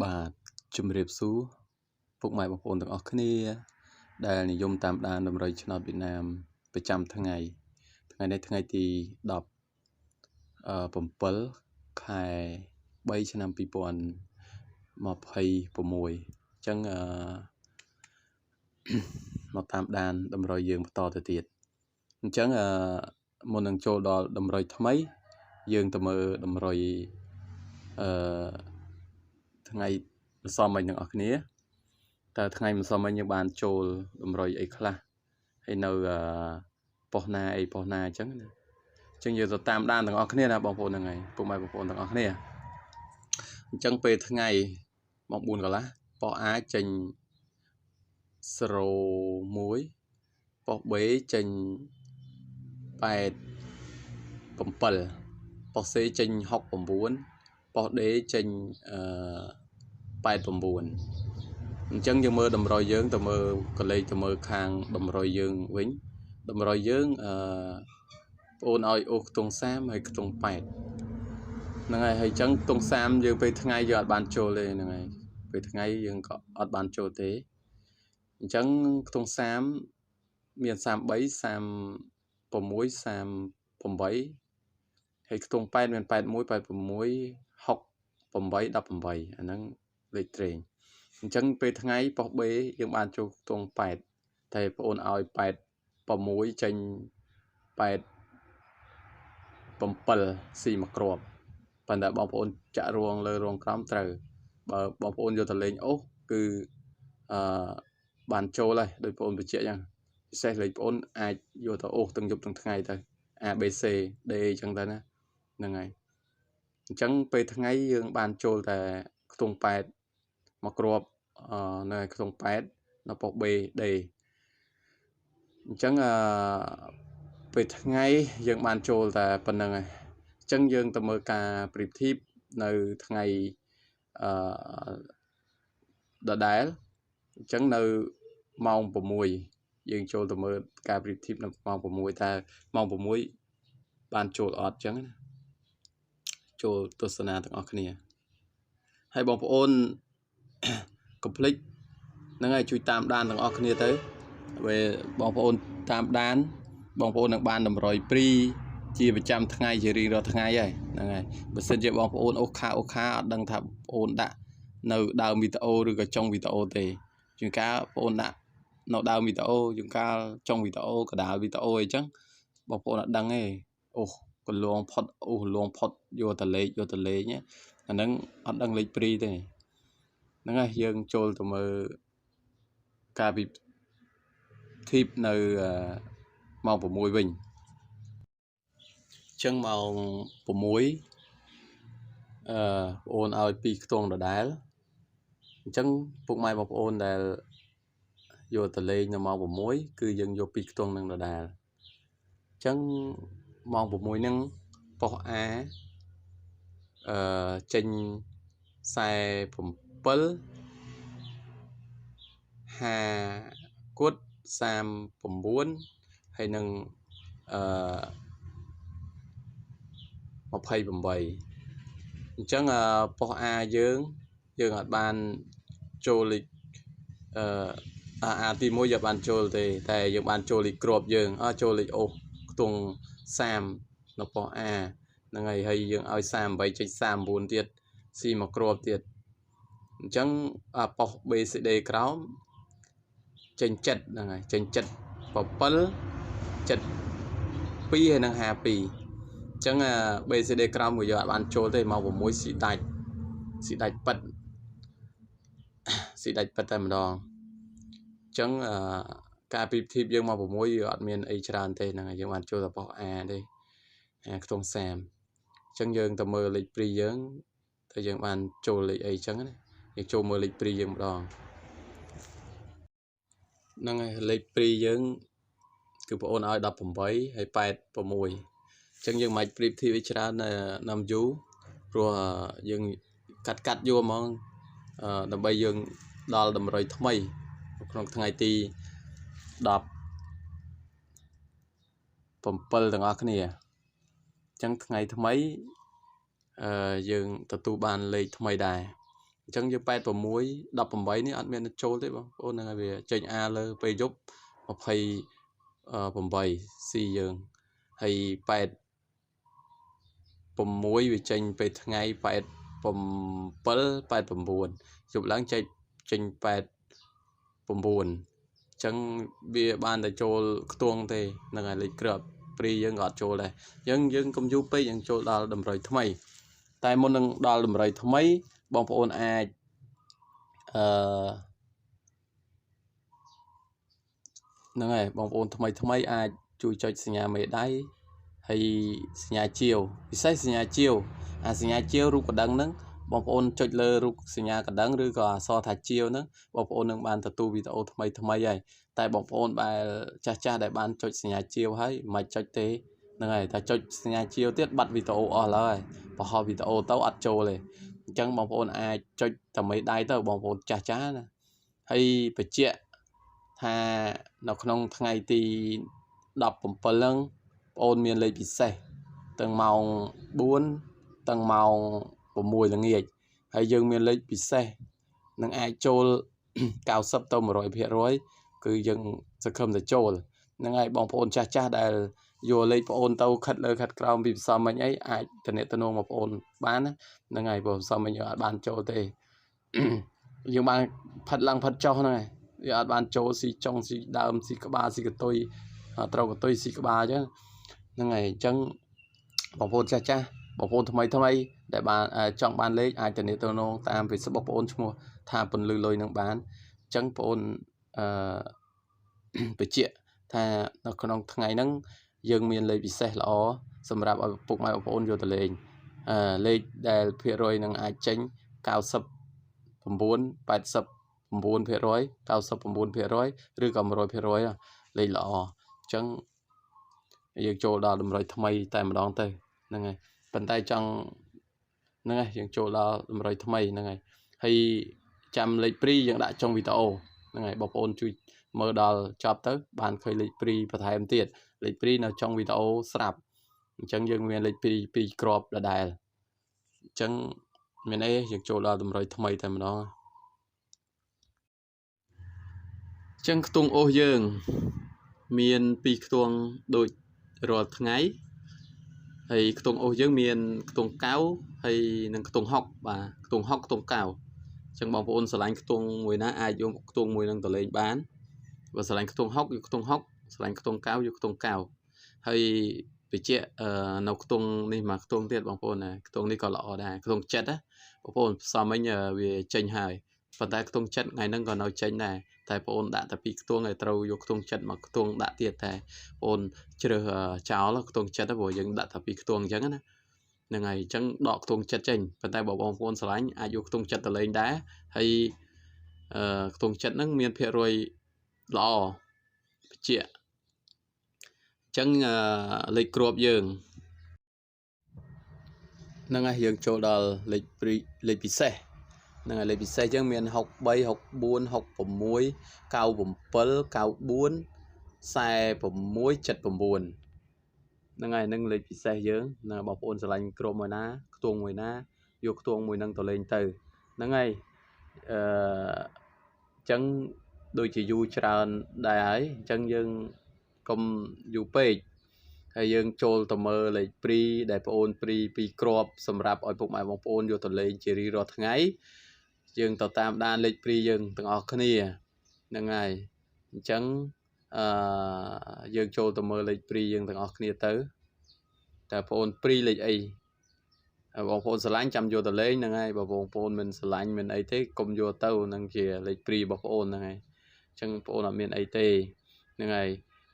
បាទជំរាបសួរពុកម៉ែបងប្អូនទាំងអស់គ្នាដែលនិយមតាមដានដំរីឆ្នោតវៀតណាមប្រចាំថ្ងៃនេះថ្ងៃទី17 ខែ 3 ឆ្នាំ 2026 អញ្ចឹងមកតាមដានដំរីយើងបន្តទៅទៀតអញ្ចឹងមុននឹងចូលដល់ដំរីថ្មីយើងទៅមើលដំរីថ្ងៃម្សិលមិញទាំងអស់គ្នាតើថ្ងៃម្សិលមិញយើងបានចូលដំរីអីខ្លះហើយនៅប៉ុស្ណាអីប៉ុស្ណាអញ្ចឹងណាអញ្ចឹងយើងទៅតាមដានទាំងអស់គ្នាណាបងប្អូនហ្នឹងហើយពុកម៉ែបងប្អូនទាំងអស់គ្នាអញ្ចឹងពេលថ្ងៃម៉ោង 4 កន្លះប៉ុស A ចេញ01ប៉ុស B ចេញ87ប៉ុស C ចេញ69ប៉ុស D ចេញ89អញ្ចឹងយើងមើលតម្រុយយើងទៅមើលកលេចទៅមើលខាងតម្រុយយើងវិញតម្រុយយើងបងអូនឲ្យអូសខ្ទង់30ហើយខ្ទង់8ហ្នឹងហើយហើយអញ្ចឹងខ្ទង់30យើងពេលថ្ងៃយើងអត់បានចូលទេហ្នឹងហើយពេលថ្ងៃយើងក៏អត់បានចូលទេអញ្ចឹងខ្ទង់30មាន33 36 38ហើយខ្ទង់8មាន81 86 68 18អាហ្នឹងលេខត្រេងអញ្ចឹងពេលថ្ងៃប៉ុស B យើងបានចូលខ្ទង់8តែបងអូនឲ្យ86ចេញ87ស៊ីមួយគ្រាប់ប៉ុន្តែបងប្អូនចាក់រងលើរងក្រោមត្រូវបើបងប្អូនយកទៅលេងអូសគឺបានចូលហើយដោយបងប្អូនបញ្ជាក់អញ្ចឹងពិសេសលេខបងប្អូនអាចយកទៅអូសទាំងយប់ទាំងថ្ងៃទៅ ABC D អញ្ចឹងទៅណាហ្នឹងហើយអញ្ចឹងពេលថ្ងៃយើងបានចូលតែខ្ទង់8មួយគ្រាប់នៅខ្ទង់8នៅប៉ុស B D អញ្ចឹងពេលថ្ងៃយើងបានចូលតែប៉ុណ្្នឹងហើយអញ្ចឹងយើងទៅមើលការប្រៀបធៀបនៅថ្ងៃដដែលអញ្ចឹងនៅម៉ោង6យើងចូលទៅមើលការប្រៀបធៀបនៅម៉ោង6តើម៉ោង6បានចូលអត់អញ្ចឹងណាចូលទស្សនាទាំងអស់គ្នាហើយបងប្អូនកុំភ្លេចហ្នឹងហើយជួយតាមដានទាំងអស់គ្នាទៅពេលបងប្អូនតាមដានបងប្អូននឹងបានតម្រុយព្រីជាប្រចាំថ្ងៃជារៀងរាល់ថ្ងៃហើយហ្នឹងហើយបើសិនជាបងប្អូនអូសខាអត់ដឹងថាបងប្អូនដាក់នៅដើមវីដេអូឬក៏ចុងវីដេអូទេជួនកាលបងប្អូនដាក់នៅដើមវីដេអូជួនកាលចុងវីដេអូកណ្ដាលវីដេអូអីចឹងបងប្អូនអត់ដឹងទេអូសកលងផុតអូសលងផុតយកតលេខអាហ្នឹងអត់ដឹងលេខព្រីទេហ្នឹងហើយយើងចូលទៅមើលការពិធីបនៅម៉ោង6វិញអញ្ចឹងម៉ោង6បងអូនឲ្យ2ខ្ទង់ដដែលអញ្ចឹងពុកម៉ែបងប្អូនដែលយកទៅលេងនៅម៉ោង6គឺយើងយក2ខ្ទង់នឹងដដែលអញ្ចឹងម៉ោង6ហ្នឹងប៉ុស A ចេញ47 50គុត39ហើយនឹង28អញ្ចឹងប៉ុស A យើងអត់បានចូលលេខA ទី1យើងបានចូលទេតែយើងបានចូលលេខគ្រាប់យើងចូលលេខអូសខ្ទង់30នៅប៉ុស A ហ្នឹងហើយយើងឲ្យ38ចេញ39ទៀតស៊ីមួយគ្រាប់ទៀតអញ្ចឹងប៉ុស BCD ក្រោមចេញ7ហ្នឹងហើយចេញ7 7 72ហើយនឹង52អញ្ចឹងBCD ក្រោមក៏យើងអត់បានចូលទេមក6ស៊ីដាច់ប៉ិតតែម្ដងអញ្ចឹងការប្រៀបធៀបយើងមក6យើងអត់មានអីច្រើនទេហ្នឹងហើយយើងបានចូលតែប៉ុស A ទេខ្ទង់30អញ្ចឹងយើងទៅមើលលេខព្រីយើងតែយើងបានចូលលេខអីអញ្ចឹងណាយើងចូលមើលលេខព្រីយើងម្ដងហ្នឹងហើយលេខព្រីយើងគឺបងអូនឲ្យ18ហើយ86អញ្ចឹងយើងមិនប្រៀបធៀបឲ្យច្រើនណាំយូរព្រោះយើងកាត់យកហ្មងដើម្បីយើងដល់តម្រុយថ្មីក្នុងថ្ងៃទី17ទាំងអស់គ្នាអញ្ចឹងថ្ងៃថ្មីយើងទទួលបានលេខថ្មីដែរ chẳng như bài tầm muối đập tầm bấy ní ăn miên trôi thế bao ôn là về trên a lơ về giúp hoặc hay tầm bấy xì dương hay bài tầm muối về trên về ngày bài tầm bớt bài tầm buồn giúp lắng trên bài tầm buồn chẳng bia ban để trôi tuông thì là ngày lịch cướp pri dương gọt trôi này dương công du pe dương trôi đào đầm rồi thay tại môn năng đào đầm rồi thay bong ôn ai nâng này bong ôn thay ai chui cho nhà mẹ đáy hay nhà chiều thì xây nhà chiều nhà chiều rục đằng nâng bong ôn cho lơ rục nhà cả đằng rồi có so thạch chiều nâng bong ôn nâng bàn tu video thay vậy tại bong ôn bài cha đại ban cho nhà chiều hay mà cho thế nâng này ta cho nhà chiều tiết bắt video ở lại và họ video tao ăn trôi này chẳng bong ôn ai cho tầm mấy đáy tao bong ôn cha nè hay phải chuyện thà nó không ngày thì đọc một phần lưng ôn miền lấy bị xe tầng màu 4 tầng màu của mùi là nghề hay dương miền lấy bị xe nâng ai trôi cao sắp tàu một rồi phía rồi cứ dương sẽ không thể trôi nâng ai bong ôn cha đại vô lấy ôn tàu khát lơ khát cao bị sao mà ấy ai thành net tano một ôn bán nâng ai bong sao mà nhớ bán trôi thì nhưng mà phật lăng phật cho này ban chỗ si trong si đam si các ba si cái tôi trâu của tôi si các ba chứ nên ngày chân bảo vốn cha bảo vốn thay mấy để bạn trong ban lấy ai trên tôi nó tam về số bảo vốn mua tham phần lười lôi nâng bán chân vốn về chuyện tha nó còn ngày nắng dương miền lấy bị xe lỏ xâm nhập ở phục mai bảo vốn vô từ lên lên để phía rồi nâng ai tránh cao sập 9 89% 99%ឬក៏ 100% លេខល្អអញ្ចឹងយើងចូលដល់តម្រុយថ្មីតែម្ដងទៅហ្នឹងហើយប៉ុន្តែចង់ហ្នឹងហើយយើងចូលដល់តម្រុយថ្មីហ្នឹងហើយហើយចាំលេខព្រីយើងដាក់ចុងវីដេអូហ្នឹងហើយបងប្អូនជួយមើលដល់ចប់ទៅបានឃើញលេខព្រីបន្ថែមទៀតលេខព្រីនៅចុងវីដេអូស្រាប់អញ្ចឹងយើងមានលេខព្រី2គ្រាប់ដដែលអញ្ចឹងមានអីយើងចូលដល់តម្រុយថ្មីតែម្ដង ចឹងខ្ទង់អូសយើងមាន2ខ្ទង់ដូចរាល់ថ្ងៃហើយខ្ទង់អូសយើងមានខ្ទង់កៅហើយនិងខ្ទង់ហុកបាទខ្ទង់ហុកខ្ទង់កៅចឹងបងប្អូនស្រឡាញ់ខ្ទង់មួយណាអាចយកខ្ទង់មួយនឹងទៅលេងបានបើស្រឡាញ់ខ្ទង់ហុកយកខ្ទង់ហុកស្រឡាញ់ខ្ទង់កៅយកខ្ទង់កៅហើយវិជ្ជានៅខ្ទង់នេះមកខ្ទង់ទៀតបងប្អូនណាខ្ទង់នេះក៏ល្អដែរខ្ទង់ចិត្តណាបងប្អូនផ្សំមិញវាចេញហើយប៉ុន្តែខ្ទង់ចិត្តថ្ងៃហ្នឹងក៏នៅចេញដែរតែបងអូនដាក់តែពីខ្ទង់ឲ្យត្រូវយកខ្ទង់ចិត្តមកខ្ទង់ដាក់ទៀតតែបងអូនជ្រើសចោលខ្ទង់ចិត្តព្រោះយើងដាក់តែពីខ្ទង់អញ្ចឹងណាហ្នឹងហើយអញ្ចឹងដកខ្ទង់ចិត្តចេញប៉ុន្តែបងប្អូនស្រឡាញ់អាចយកខ្ទង់ចិត្តទៅលេងដែរហើយខ្ទង់ចិត្តហ្នឹងមានភាគរយល្អបញ្ជាក់អញ្ចឹងលេខគ្រាប់យើងហ្នឹងហើយយើងចូលដល់លេខពិសេសហ្នឹងហើយលេខពិសេសចឹងមាន63 64 66 97 94 46 79ហ្នឹងហើយនឹងលេខពិសេសយើងណាបងប្អូនស្រឡាញ់ក្រុមមួយណាខ្ទង់មួយណាយកខ្ទង់មួយនឹងទៅលេងទៅហ្នឹងហើយចឹងដូចជាយូរច្រើនដែរហើយអញ្ចឹងយើងកុំយូរពេកហើយយើងចូលទៅមើលលេខព្រីដែលបងប្អូនព្រី2គ្រាប់សម្រាប់ឲ្យពុកម៉ែបងប្អូនយកទៅលេងជារៀងរាល់ថ្ងៃយើងទៅតាមដានលេខព្រីយើងទាំងអស់គ្នាហ្នឹងហើយអញ្ចឹងយើងចូលទៅមើលលេខព្រីយើងទាំងអស់គ្នាទៅតែបងប្អូនព្រីលេខអីបងប្អូនស្រឡាញ់ចាំយកទៅលេងហ្នឹងហើយបើបងប្អូនមិនស្រឡាញ់មិនអីទេកុំយកទៅហ្នឹងជាលេខព្រីបងប្អូនហ្នឹងហើយអញ្ចឹងបងប្អូនអត់មានអីទេហ្នឹងហើយ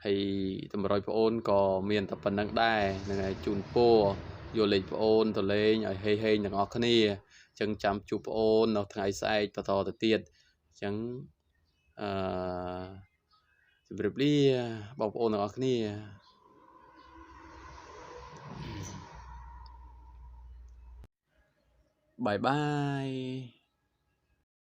ហើយតម្រុយបងប្អូនក៏មានតែប៉ុណ្្នឹងដែរហ្នឹងហើយជូនពរយកលេខបងប្អូនទៅលេងឲ្យហេងទាំងអស់គ្នាអញ្ចឹងចាំជួបបងប្អូននៅថ្ងៃស្អែកបន្តទៅទៀតអញ្ចឹងជម្រាបលាបងប្អូនទាំងអស់គ្នា Bye bye